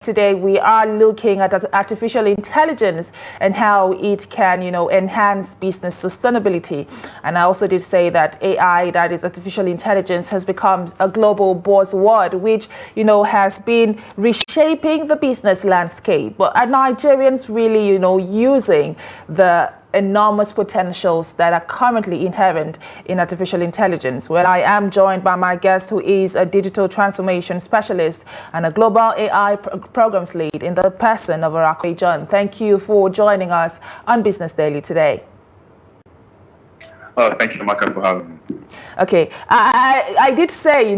Today we are looking at artificial intelligence and how it can, enhance business sustainability. And I also did say that AI, that is artificial intelligence, has become a global buzzword, which, has been reshaping the business landscape. But are Nigerians really, using the enormous potentials that are currently inherent in artificial intelligence? Well, I am joined by my guest, who is a digital transformation specialist and a global AI programs lead in the person of ORAKWE John. Thank you for joining us on Business Daily today. Thank you, Chiamaka, for having me. Okay, I did say,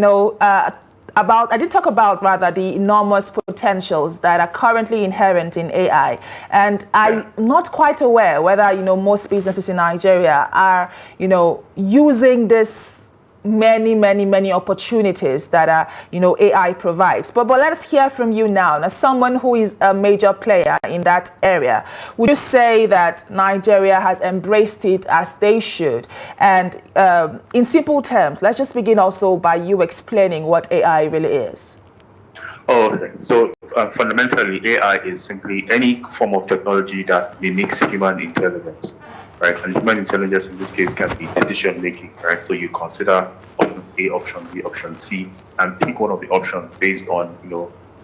I did talk about the enormous potentials that are currently inherent in AI, and I'm not quite aware whether most businesses in Nigeria are using this many opportunities that AI provides. But let's hear from you now. As someone who is a major player in that area, would you say that Nigeria has embraced it as they should? And in simple terms, let's just begin also by you explaining what AI really is. Okay, so fundamentally, AI is simply any form of technology that mimics human intelligence, right? And human intelligence in this case can be decision making, right? So you consider option A, option B, option C, and pick one of the options based on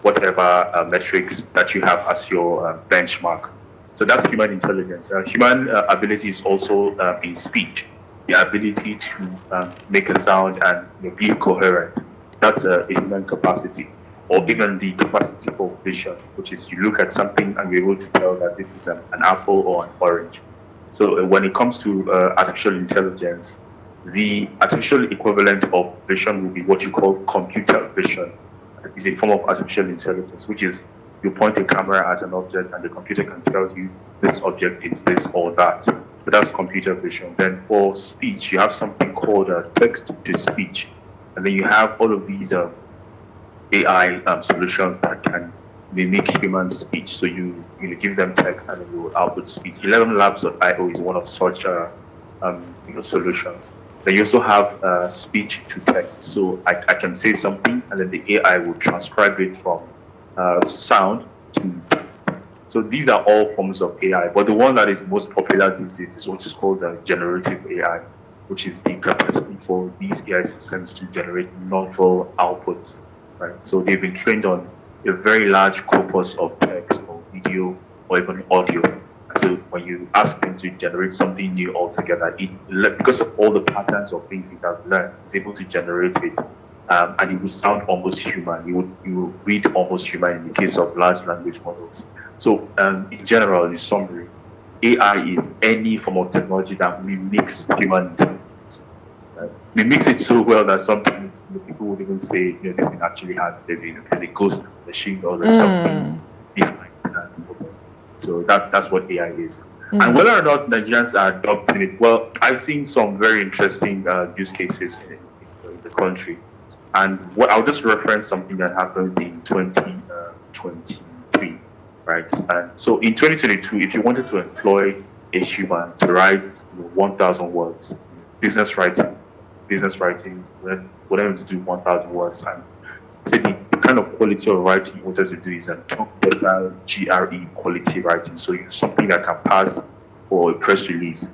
whatever metrics that you have as your benchmark. So that's human intelligence. Human ability is also in speech, the ability to make a sound and be coherent. That's a human capacity. Or even the capacity for vision, which is you look at something and you're able to tell that this is an apple or an orange. So when it comes to artificial intelligence, the artificial equivalent of vision will be what you call computer vision. It's a form of artificial intelligence, which is you point a camera at an object and the computer can tell you this object is this or that. So that's computer vision. Then for speech, you have something called text to speech. And then you have all of these AI solutions that can mimic human speech. So you give them text and you output speech. 11labs.io is one of such solutions. Then you also have speech to text. So I can say something and then the AI will transcribe it from sound to text. So these are all forms of AI, but the one that is most popular these days is what is called generative AI, which is the capacity for these AI systems to generate novel outputs. Right. So they've been trained on a very large corpus of text or video or even audio. So when you ask them to generate something new altogether, because of all the patterns of things it has learned, it's able to generate it, and it will sound almost human. You will read almost human in the case of large language models. So in general, in summary, AI is any form of technology that mimics human intelligence. We mix it so well that sometimes people would even say, this thing actually there's a ghost machine or there's something behind that. So that's what AI is. And whether or not Nigerians are adopting it, well, I've seen some very interesting use cases in the country. And I'll just reference something that happened in 2023, right? And so in 2022, if you wanted to employ a human to write 1,000 words, business writing, whatever to do 1,000 words, and so the kind of quality of writing you wanted to do is a top decile GRE quality writing. So something that can pass for a press release.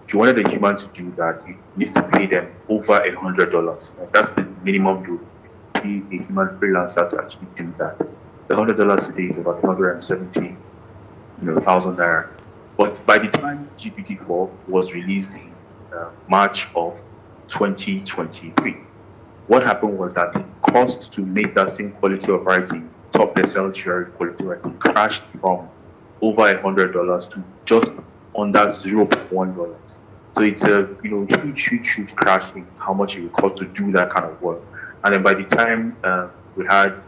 If you wanted a human to do that, you need to pay them over $100. That's the minimum you pay a human freelancer to actually do that. The $100 today is about 170,000 naira. But by the time GPT-4 was released in March of 2023, what happened was that the cost to make that same quality of writing, top decile GRE quality writing, crashed from over $100 to just under $0.1. So it's a huge crash in how much it would cost to do that kind of work. And then by the time we had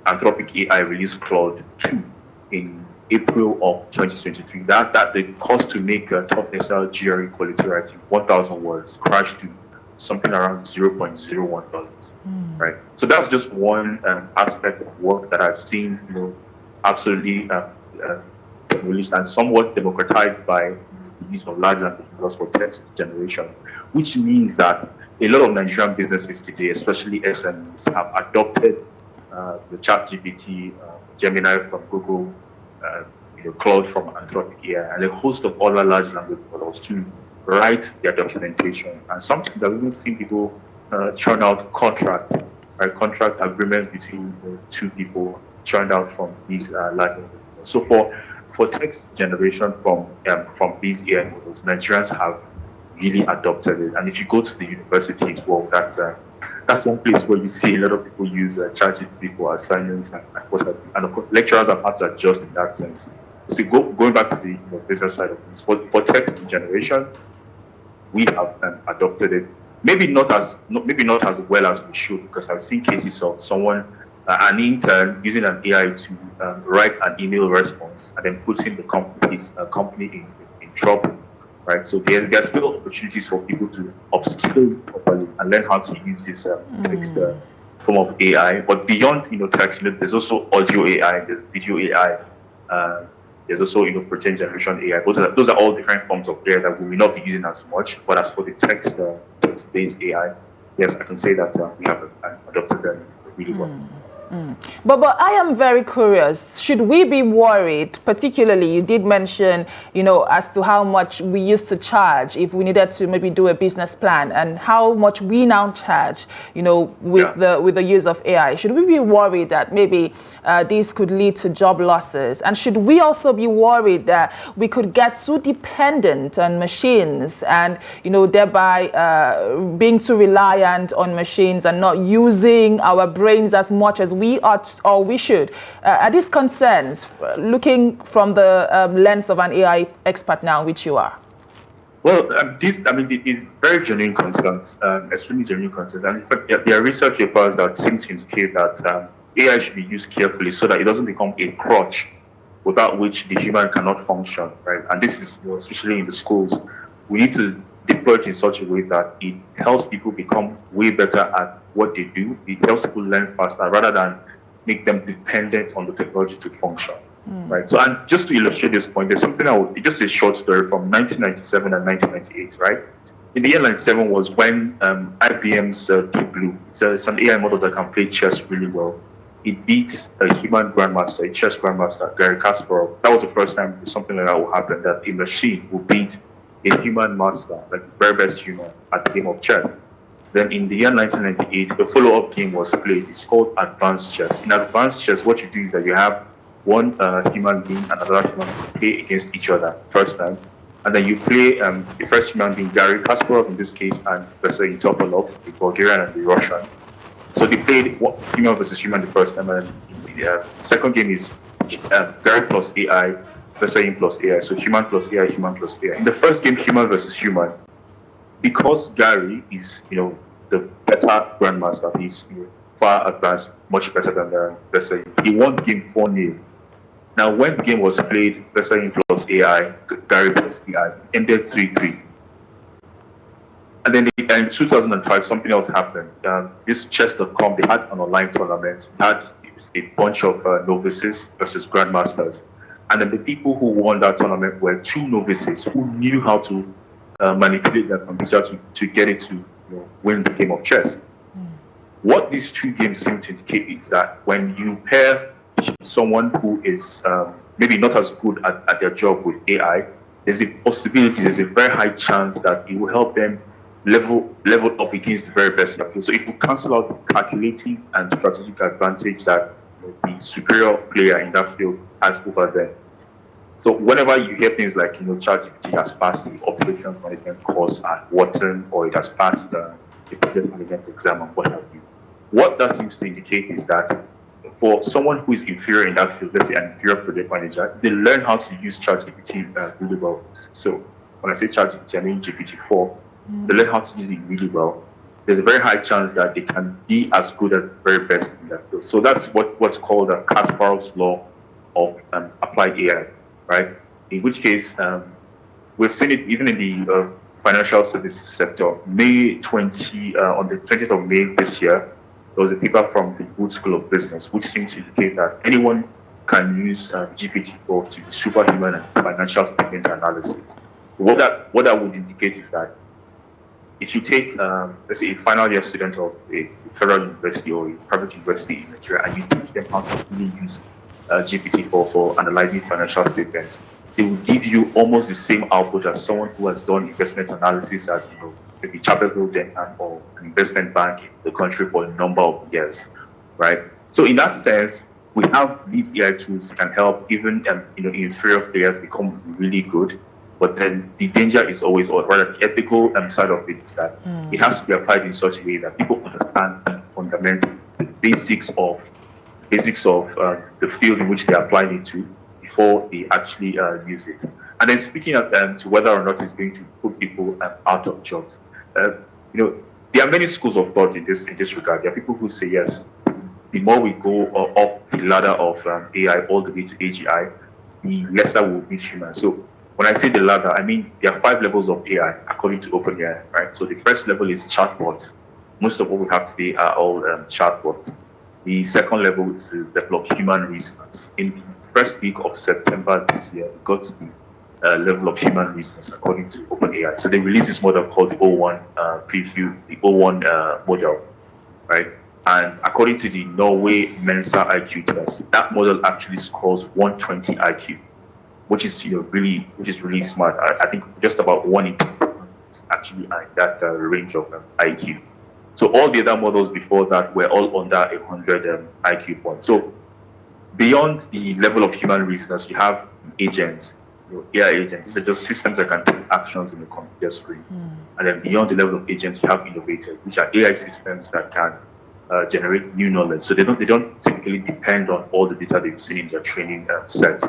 Anthropic AI release Claude 2 in April of 2023, that the cost to make a top decile GRE quality writing 1,000 words crashed to something around $0.01, right? So that's just one aspect of work that I've seen, absolutely released and somewhat democratized by the use of large language models for text generation, which means that a lot of Nigerian businesses today, especially SMEs, have adopted the ChatGPT, Gemini from Google, Claude from Anthropic AI, and a host of other large language models to write their documentation. And something that we will see people churn out contracts, right? Contract agreements between two people churned out from these large language models. So for text generation from these AI models, Nigerians have really adopted it. And if you go to the universities, well, that's one place where you see a lot of people use ChatGPT for assignments and of course lecturers have had to adjust in that sense. So going back to the business side of things, for text generation, we have adopted it. Maybe not as well as we should, because I've seen cases of someone, an intern, using an AI to write an email response and then putting the company in trouble. Right, so there are still opportunities for people to upskill properly and learn how to use this text form of AI. But beyond text, there's also audio AI, there's video AI, there's also protein generation AI. Those are all different forms of AI that we will not be using as much. But as for the text-based AI, yes, I can say that we have adopted them really well. But I am very curious. Should we be worried? Particularly, you did mention, as to how much we used to charge if we needed to maybe do a business plan, and how much we now charge, with the use of AI. Should we be worried that maybe this could lead to job losses? And should we also be worried that we could get too dependent on machines and, thereby being too reliant on machines and not using our brains as much as we ought or we should? Are these concerns, looking from the lens of an AI expert now, which you are? Well, these very genuine concerns, extremely genuine concerns. And in fact, there are research papers that seem to indicate that AI should be used carefully so that it doesn't become a crutch without which the human cannot function, right? And this is, especially in the schools, we need to deploy it in such a way that it helps people become way better at what they do. It helps people learn faster rather than make them dependent on the technology to function, right? So, and just to illustrate this point, there's something just a short story from 1997 and 1998, right? In the year 97 was when IBM's Deep Blue, it's an AI model that can play chess really well. It beats a human grandmaster, a chess grandmaster, Garry Kasparov. That was the first time something like that will happen, that a machine will beat a human master, like the very best human, at the game of chess. Then in the year 1998, a follow-up game was played. It's called Advanced Chess. In Advanced Chess, what you do is that you have one human being and another human being play against each other first time. And then you play the first human being, Garry Kasparov in this case, and Vasily Topalov, the Bulgarian and the Russian. So they played human versus human the first time, and the second game is Garry plus AI, Vasily plus AI. So human plus AI, human plus AI. In the first game, human versus human, because Garry is, the better grandmaster, he's far advanced, much better than Vasily. He won the game 4-0. Now, when the game was played, Vasily plus AI, Garry plus AI, ended 3-3. And then in 2005, something else happened. This chess.com, they had an online tournament, had a bunch of novices versus grandmasters. And then the people who won that tournament were two novices who knew how to manipulate their computer to get it to win the game of chess. What these two games seem to indicate is that when you pair someone who is maybe not as good at their job with AI, there's a possibility, there's a very high chance that it will help them level up against the very best in the field. So it will cancel out the calculating and strategic advantage that the superior player in that field has over them. So whenever you hear things like, ChatGPT has passed the operations management course at Wharton, or it has passed the project management exam and what have you, what that seems to indicate is that for someone who is inferior in that field, let's say an inferior project manager, they learn how to use ChatGPT really well. So when I say ChatGPT, I mean GPT-4. They learn how to use it really well. There's a very high chance that they can be as good as the very best in that field. So that's what's called Kasparov's law of applied AI, right? In which case, we've seen it even in the financial services sector. May 20, on the 20th of May this year, there was a paper from the Wood School of Business, which seemed to indicate that anyone can use GPT-4 to do superhuman and financial statement analysis. What that would indicate is that if you take, let's say, a final year student of a federal university or a private university in Nigeria, and you teach them how to really use GPT for analyzing financial statements, they will give you almost the same output as someone who has done investment analysis at, maybe Chapel Denham or an investment bank in the country for a number of years, right? So in that sense, we have these AI tools that can help even inferior players become really good. But then the danger is always, or rather the ethical side of it, is that it has to be applied in such a way that people understand the fundamental, the basics of the field in which they're applying it to before they actually use it. And then speaking of to whether or not it's going to put people out of jobs, there are many schools of thought in this regard. There are people who say yes, the more we go up the ladder of AI all the way to AGI, the lesser we'll meet humans. So when I say the ladder, I mean there are 5 levels of AI according to OpenAI, right? So the first level is chatbots. Most of what we have today are all chatbots. The second level is the level of human reasoners. In the first week of September this year, we got the level of human reasoners according to OpenAI. So they released this model called the O1 preview, the O1 model, right? And according to the Norway Mensa IQ test, that model actually scores 120 IQ, which is really smart. I think just about 1 in 10 is actually in that range of IQ. So all the other models before that were all under 100 IQ points. So beyond the level of human reasoners, you have agents, AI agents. These are just systems that can take actions on the computer screen. And then beyond the level of agents, you have innovators, which are AI systems that can generate new knowledge. So they don't typically depend on all the data they've seen in their training set.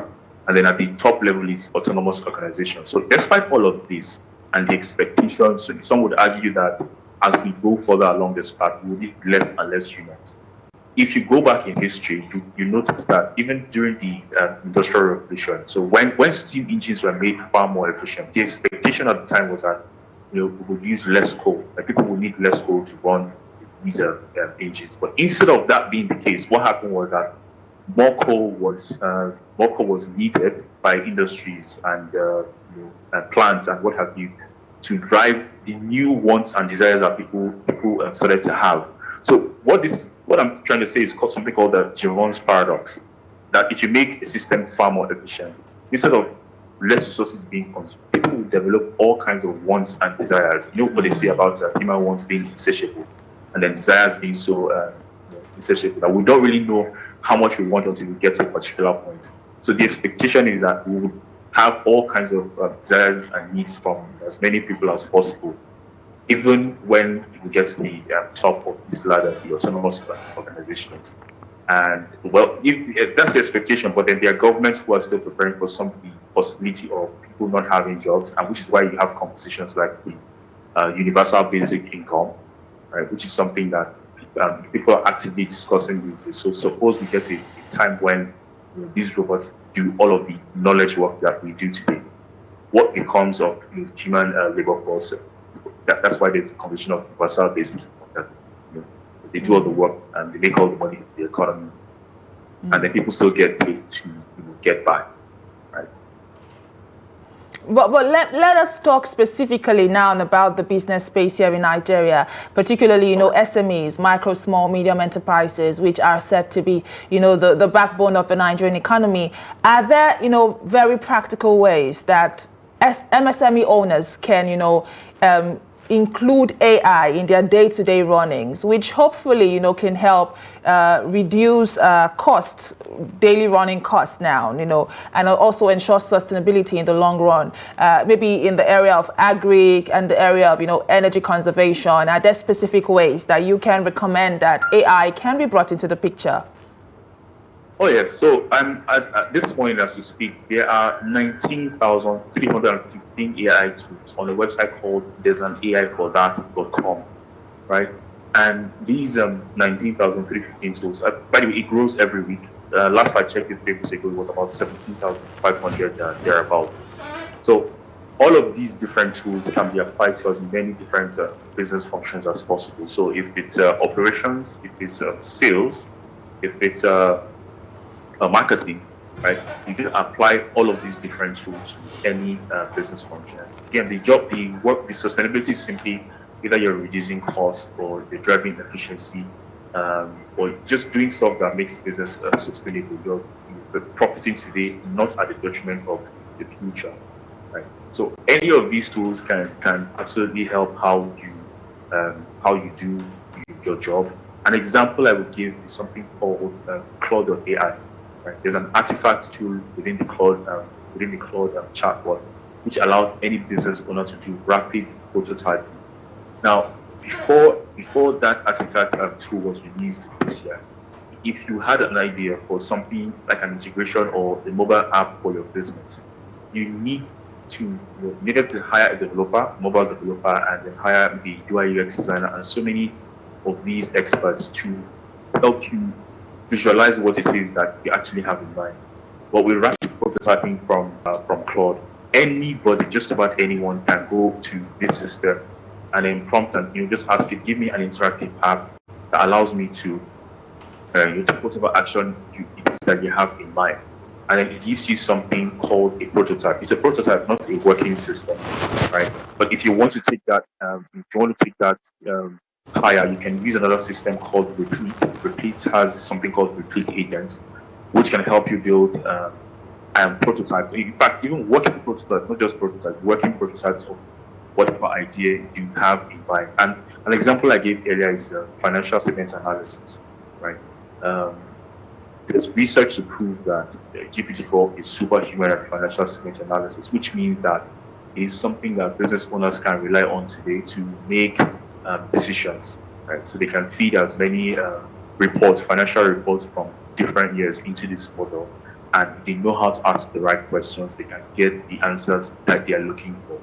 And then at the top level is autonomous organizations. So despite all of this and the expectations, so some would argue that as we go further along this path, we will need less and less humans. If you go back in history, you notice that even during the Industrial Revolution, so when steam engines were made far more efficient, the expectation at the time was that we would use less coal. Like people would need less coal to run these engines. But instead of that being the case, what happened was that more coal was needed by industries and plants and what have you to drive the new wants and desires that people started to have. So what I'm trying to say is something called the Jevons paradox. That if you make a system far more efficient, instead of less resources being consumed, people will develop all kinds of wants and desires. You know what they say about human wants being insatiable, and then desires being so insatiable that we don't really know how much we want until we get to a particular point. So the expectation is that we will have all kinds of desires and needs from as many people as possible, even when we get to the top of this ladder, the autonomous organizations. And well, if that's the expectation, but then there are governments who are still preparing for the possibility of people not having jobs, and which is why you have conversations like the universal basic income, right? Which is something that people are actively discussing these days. So suppose we get to a time when these robots do all of the knowledge work that we do today. What becomes of human labor force? That's why there's a condition of universal basic income. That they do all the work and they make all the money in the economy, and then people still get paid to get by, right? But let us talk specifically now about the business space here in Nigeria, particularly SMEs, micro, small, medium enterprises, which are said to be the backbone of the Nigerian economy. Are there very practical ways that MSME owners can include AI in their day-to-day runnings, which hopefully can help reduce daily running costs now, and also ensure sustainability in the long run, maybe in the area of agri and the area of energy conservation? Are there specific ways that you can recommend that AI can be brought into the picture? Oh yes, so at this point as we speak, there are 19,315 AI tools on a website called there'sanAIforthat.com, right? And these 19,315 tools, by the way, it grows every week. Last I checked it 3 weeks ago, it was about 17,500 thereabout. So all of these different tools can be applied to as many different business functions as possible. So if it's operations, if it's sales, if it's marketing, right? You can apply all of these different tools to any business function. Again, the sustainability is simply either you're reducing cost or you're driving efficiency, or just doing stuff that makes the business sustainable. You're profiting today, not at the detriment of the future. Right. So any of these tools can absolutely help how you do your job. An example I would give is something called Claude.ai. Right. There's an artifact tool within the Claude chatbot, which allows any business owner to do rapid prototyping. Now, before that artifact tool was released this year, if you had an idea for something like an integration or a mobile app for your business, you needed to hire a mobile developer, and then hire the UI UX designer and so many of these experts to help you visualize what it is that you actually have in mind. But with rapid prototyping from Claude, anybody, just about anyone, can go to this system and then prompt and just ask it, give me an interactive app that allows me to take whatever action it is that you have in mind. And then it gives you something called a prototype. It's a prototype, not a working system, right? But if you want to take that, higher, you can use another system called Replete. Replete has something called Replete Agents, which can help you build prototypes. In fact, even working prototypes, not just prototypes, working prototypes of whatever idea you have in mind. And an example I gave earlier is financial statement analysis, right? There's research to prove that GPT-4 is superhuman at financial statement analysis, which means that it is something that business owners can rely on today to make decisions, right? So they can feed as many financial reports from different years into this model, and they know how to ask the right questions. They can get the answers that they are looking for.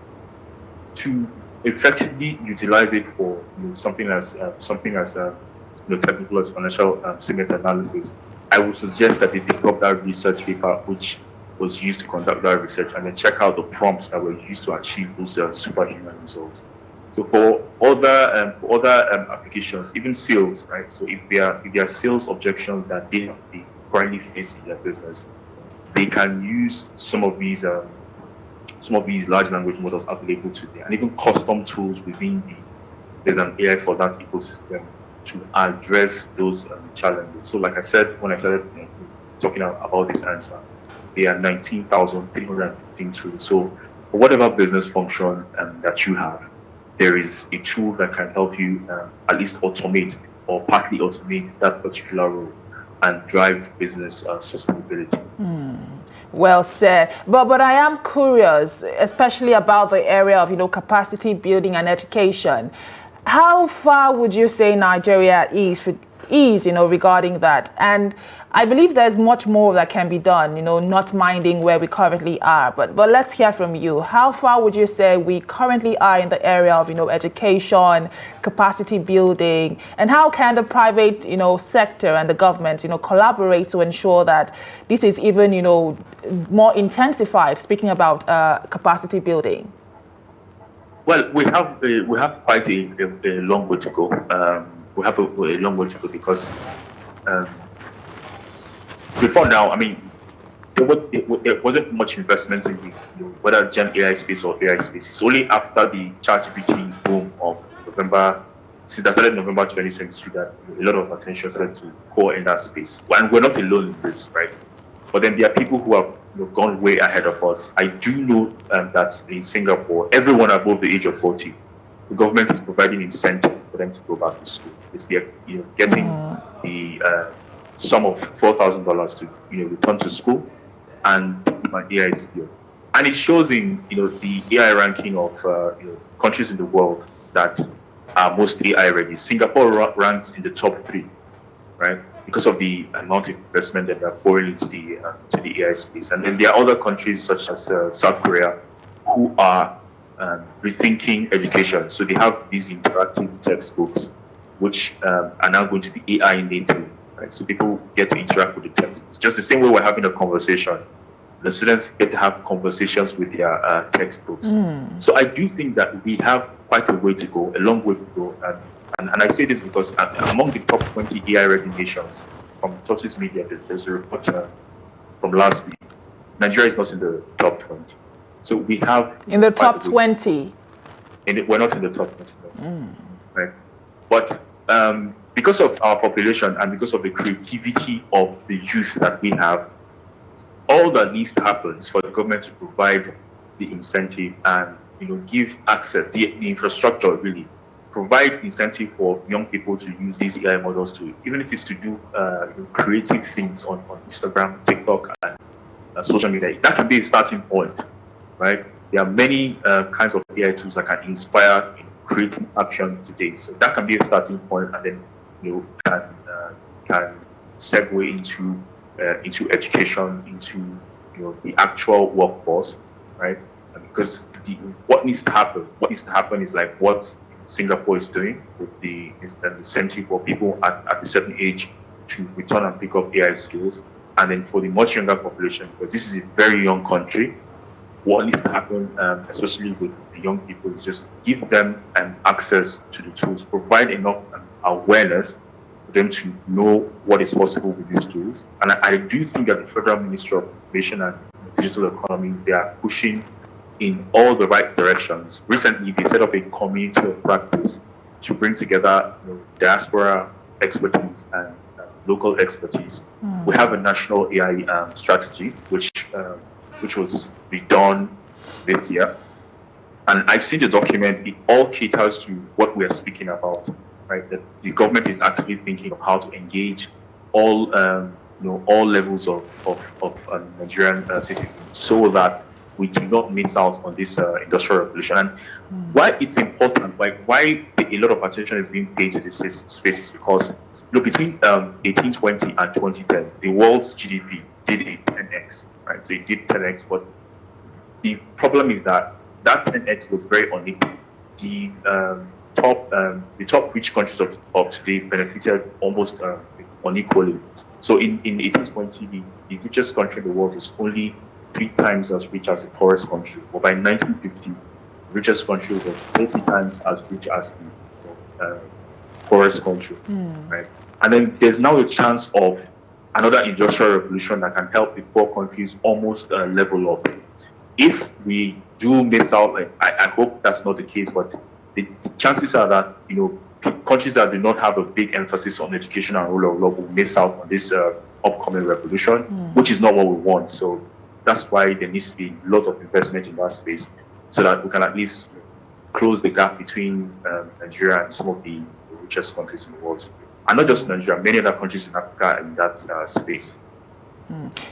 To effectively utilize it for something as technical as financial statement analysis, I would suggest that they pick up that research paper which was used to conduct that research, and then check out the prompts that were used to achieve those superhuman results. So for other applications, even sales, right? So if there are sales objections that they currently face in their business, they can use some of these large language models available today, and even custom tools within there's an AI for that ecosystem to address those challenges. So like I said, when I started talking about this answer, there are 19,315 tools. So for whatever business function that you have, there is a tool that can help you at least automate or partly automate that particular role and drive business sustainability. Well said. But I am curious, especially about the area of capacity building and education. How far would you say Nigeria is regarding that? And I believe there's much more that can be done, not minding where we currently are. But let's hear from you. How far would you say we currently are in the area of education, capacity building, and how can the private sector and the government collaborate to ensure that this is even more intensified? Speaking about capacity building. Well, we have quite a long way to go. We have a long way to go because before now, I mean, there wasn't much investment in whether Gen AI space or AI space. It's only after the ChatGPT boom of November 2023, that a lot of attention started to pour in that space. And we're not alone in this, right? But then there are people who have gone way ahead of us. I do know that in Singapore, everyone above the age of 40, the government is providing incentive for them to go back to school. It's getting the sum of $4,000 to return to school and my AI skill. And it shows in the AI ranking of countries in the world that are most AI ready. Singapore ranks in the top 3, right? Because of the amount of investment that they're pouring into the AI space. And then there are other countries such as South Korea who are rethinking education. So they have these interactive textbooks which are now going to be AI native, right? So people get to interact with the textbooks. Just the same way we're having a conversation, the students get to have conversations with their textbooks. So I do think that we have quite a way to go, a long way to go. And I say this because among the top 20 AI-ready nations, from Tortoise Media, there's a report from last week. Nigeria is not in the top 20. So we have... In the top 20? we're not in the top 20, right? But because of our population and because of the creativity of the youth that we have, all that needs to happen is for the government to provide the incentive and give access, the infrastructure really, provide incentive for young people to use these AI models to, even if it's to do creative things on Instagram, TikTok, and social media. That can be a starting point, right? There are many kinds of AI tools that can inspire creative action today. So that can be a starting point, and then can segue into education, into the actual workforce, right? Because what needs to happen is like what Singapore is doing with the incentive for people at a certain age to return and pick up AI skills, and then for the much younger population, because this is a very young country, what needs to happen, especially with the young people, is just give them access to the tools, provide enough awareness for them to know what is possible with these tools. And I do think that the Federal Ministry of Information and Digital Economy, they are pushing in all the right directions. Recently, they set up a community of practice to bring together diaspora expertise and local expertise. We have a national AI strategy, which was redone this year. And I've seen the document. It all caters to what we are speaking about, right? That the government is actively thinking of how to engage all levels of Nigerian citizens, so that we do not miss out on this industrial revolution. And why it's important, like why a lot of attention is being paid to this space, is because between 1820 and 2010, the world's GDP did a 10x, right? So it did 10x, but the problem is that 10x was very unequal. The top rich countries of today benefited almost unequally. So in 1820, the richest country in the world was only 3 times as rich as the poorest country. But by 1950, the richest country was 30 times as rich as the poorest country, right? And then there's now a chance of another industrial revolution that can help the poor countries almost level up. If we do miss out, I hope that's not the case, but the chances are that countries that do not have a big emphasis on education and rule of law will miss out on this upcoming revolution, which is not what we want. So that's why there needs to be a lot of investment in that space, so that we can at least close the gap between Nigeria and some of the richest countries in the world. And not just Nigeria, many other countries in Africa in that space.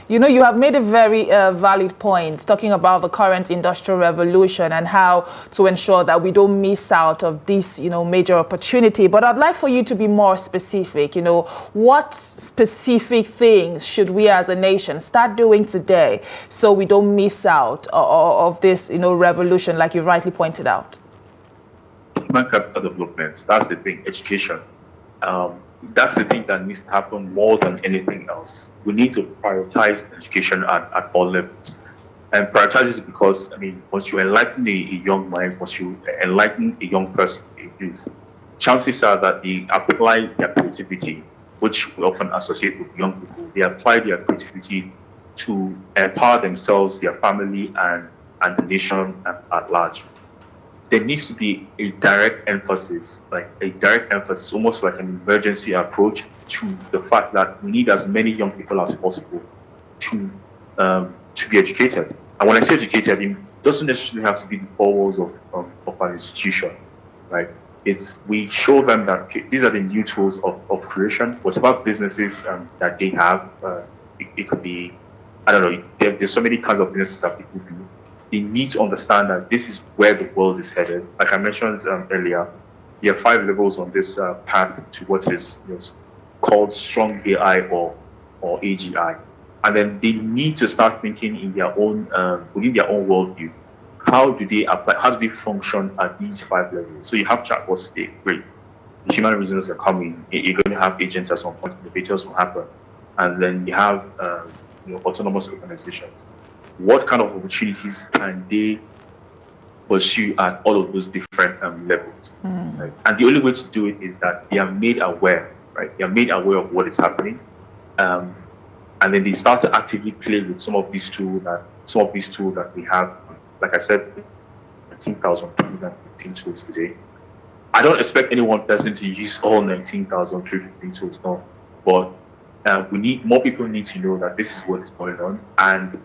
You have made a very valid point talking about the current industrial revolution and how to ensure that we don't miss out of this, major opportunity. But I'd like for you to be more specific. What specific things should we as a nation start doing today so we don't miss out of this, revolution, like you rightly pointed out? Human capital development, that's the thing, education. That's the thing that needs to happen more than anything else. We need to prioritize education at all levels. And prioritize is because, once you enlighten a young mind, once you enlighten a young person, a youth, chances are that they apply their creativity, which we often associate with young people. They apply their creativity to empower themselves, their family, and the nation at large. There needs to be a direct emphasis, almost like an emergency approach to the fact that we need as many young people as possible to be educated. And when I say educated, it doesn't necessarily have to be the four walls of an institution, right? We show them that these are the new tools of creation. Whatever businesses that they have, it could be, I don't know, there's so many kinds of businesses that people do. They need to understand that this is where the world is headed. Like I mentioned earlier, there are 5 levels on this path to what is called strong AI or AGI. And then they need to start thinking in their own within their own worldview. How do they apply? How do they function at these 5 levels? So you have chatbots today, great. The human reasoners are coming. You're going to have agents at some point. Innovators will happen, and then you have autonomous organizations. What kind of opportunities can they pursue at all of those different levels? Right? And the only way to do it is that they are made aware, right? They are made aware of what is happening, and then they start to actively play with some of these tools that we have. Like I said, 19,315 tools today. I don't expect any one person to use all 19,315 tools, no. But more people need to know that this is what is going on. And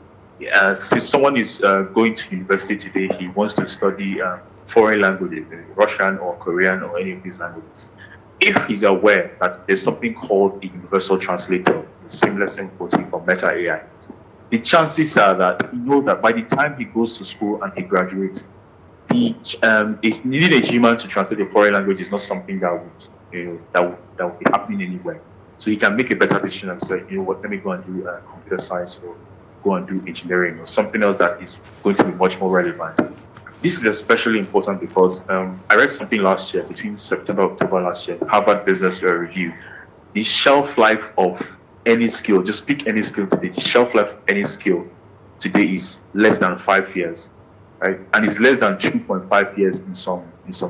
since someone is going to university today, he wants to study foreign languages, Russian or Korean or any of these languages. If he's aware that there's something called a universal translator, seamless encoding for Meta AI, the chances are that he knows that by the time he goes to school and he graduates, needing a human to translate a foreign language is not something that would be happening anywhere. So he can make a better decision and say, you know what, let me go and do computer science or go and do engineering or something else that is going to be much more relevant. This is especially important because I read something last year, between September and October last year, Harvard Business Review. The shelf life of any skill, just pick any skill today, the shelf life of any skill today is less than 5 years, right? And it's less than 2.5 years in some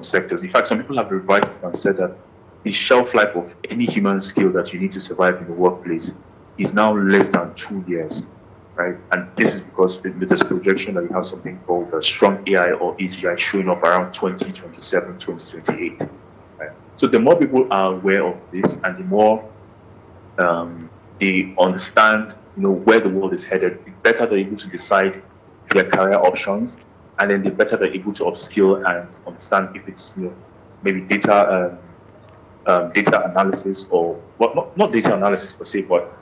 sectors. In fact, some people have revised it and said that the shelf life of any human skill that you need to survive in the workplace is now less than 2 years. Right? And this is because the latest projection that we have something called the strong AI or AGI showing up around 2027, 2028. Right? So the more people are aware of this and the more they understand, where the world is headed, the better they're able to decide their career options, and then the better they're able to upskill and understand if it's maybe data analysis or not data analysis per se, but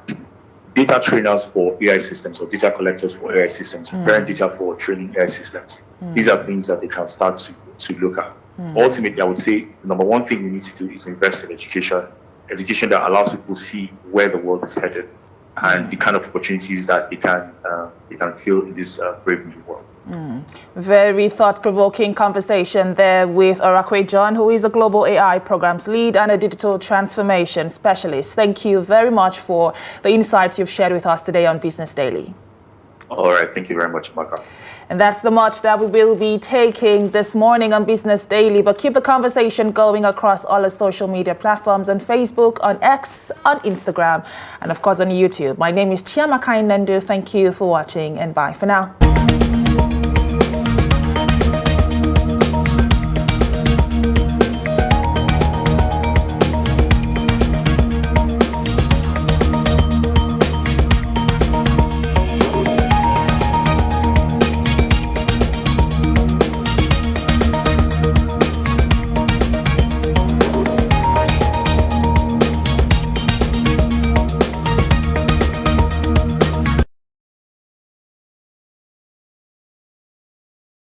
data trainers for AI systems or data collectors for AI systems, preparing data for training AI systems. These are things that they can start to look at. Ultimately, I would say the number one thing we need to do is invest in education that allows people to see where the world is headed and the kind of opportunities that they can feel in this brave new world. Very thought-provoking conversation there with ORAKWE John, who is a global AI programs lead and a digital transformation specialist. Thank you very much for the insights you've shared with us today on Business Daily. All right. Thank you very much, Chiamaka. And that's the much that we will be taking this morning on Business Daily. But keep the conversation going across all our social media platforms, on Facebook, on X, on Instagram, and of course on YouTube. My name is Chiamaka Enendu. Thank you for watching and bye for now.